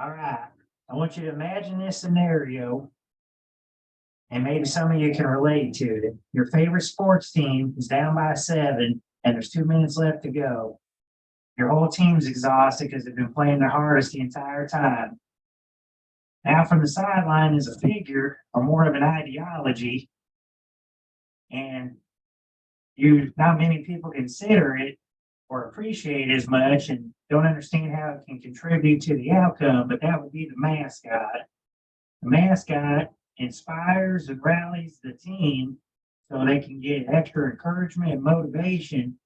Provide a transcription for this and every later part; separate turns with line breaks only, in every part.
All right. I want you to imagine this scenario, and maybe some of you can relate to it. Your favorite sports team is down by 7, and there's 2 minutes left to go. Your whole team's exhausted because they've been playing their hardest the entire time. Now, from the sideline is a figure or more of an ideology, and not many people consider it or appreciate it as much and don't understand how it can contribute to the outcome, but that would be the mascot. The mascot inspires and rallies the team so they can get extra encouragement and motivation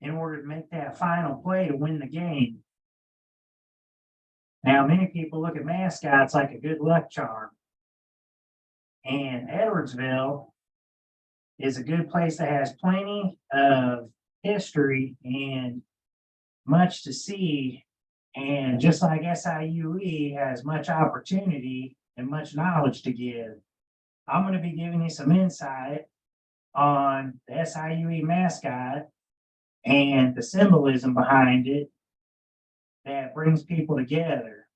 in order to make that final play to win the game. Now, many people look at mascots like a good luck charm. And Edwardsville is a good place that has plenty of history and much to see. And just like SIUE has much opportunity and much knowledge to give, I'm going to be giving you some insight on the SIUE mascot and the symbolism behind it that brings people together.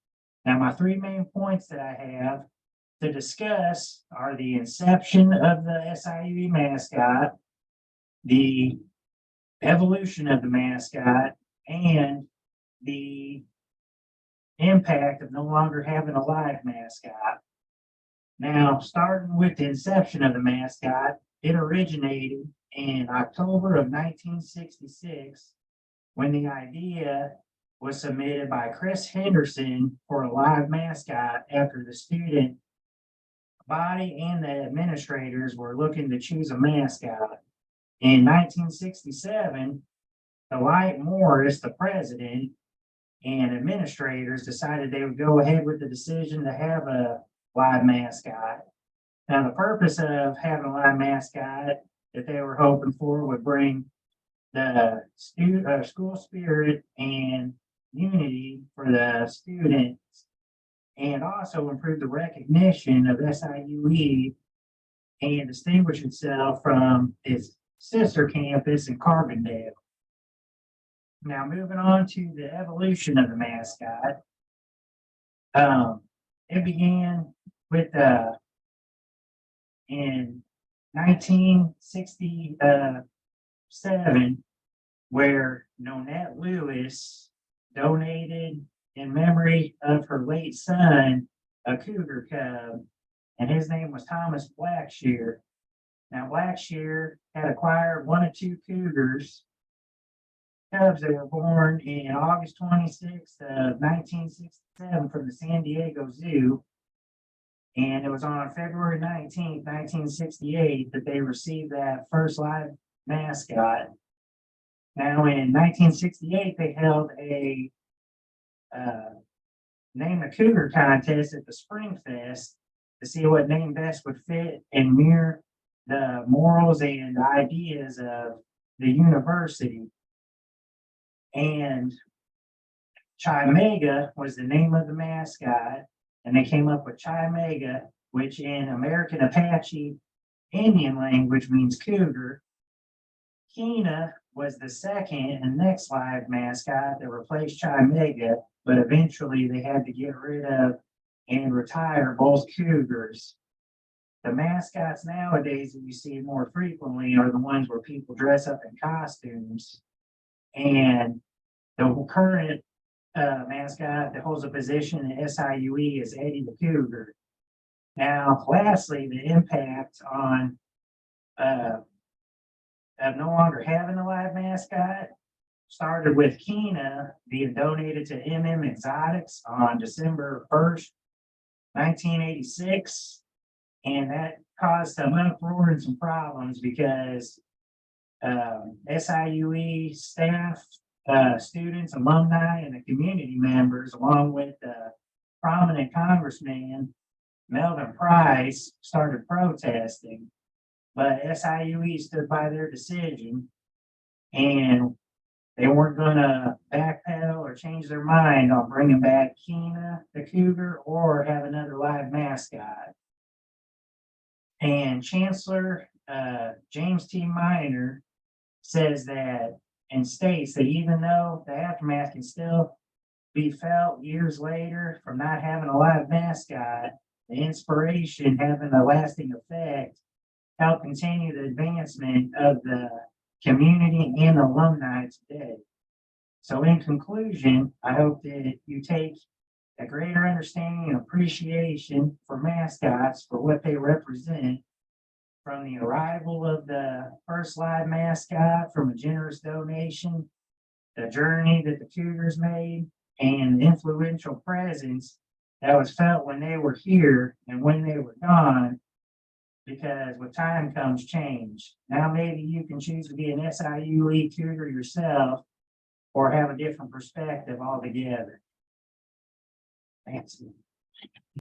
Now, my 3 main points that I have to discuss are the inception of the SIUE mascot, the evolution of the mascot, and the impact of no longer having a live mascot. Now, starting with the inception of the mascot, it originated in October of 1966 when the idea was submitted by Chris Henderson for a live mascot after the student body and the administrators were looking to choose a mascot. In 1967, Dwight Morris, the president, and administrators decided they would go ahead with the decision to have a live mascot. Now, the purpose of having a live mascot that they were hoping for would bring the school spirit and unity for the students, and also improve the recognition of SIUE and distinguish itself from its sister campus in Carbondale. Now, moving on to the evolution of the mascot, it began with in 1967, where Nonette Lewis donated in memory of her late son a cougar cub, and his name was Thomas Blackshear. Now, Blackshear had acquired 1 of 2 cougars, cubs that were born in August 26th of 1967 from the San Diego Zoo. And it was on February 19th, 1968 that they received that first live mascot. Now, in 1968, they held a Name a Cougar contest at the Spring Fest to see what name best would fit and mirror the morals and ideas of the university. And Chimega was the name of the mascot, and they came up with Chimega, which in American Apache Indian language means cougar. Kina was the second and next live mascot that replaced Chimega, but eventually they had to get rid of and retire both cougars. The mascots nowadays that you see more frequently are the ones where people dress up in costumes. And the current mascot that holds a position at SIUE is Eddie the Cougar. Now, lastly, the impact on of no longer having a live mascot started with Kina being donated to MM Exotics on December 1st, 1986. And that caused some uproar and some problems because SIUE staff, students, alumni, and the community members, along with prominent Congressman Melvin Price, started protesting. But SIUE stood by their decision, and they weren't going to backpedal or change their mind on bringing back Kina the Cougar or have another live mascot. And Chancellor James T. Minor says that and states that even though the aftermath can still be felt years later from not having a live mascot, the inspiration having a lasting effect, help continue the advancement of the community and alumni today. So in conclusion, I hope that you take a greater understanding and appreciation for mascots for what they represent, from the arrival of the first live mascot from a generous donation, the journey that the Cougars made, and the influential presence that was felt when they were here and when they were gone, because with time comes change. Now maybe you can choose to be an SIU League Cougar yourself or have a different perspective altogether. Thanks.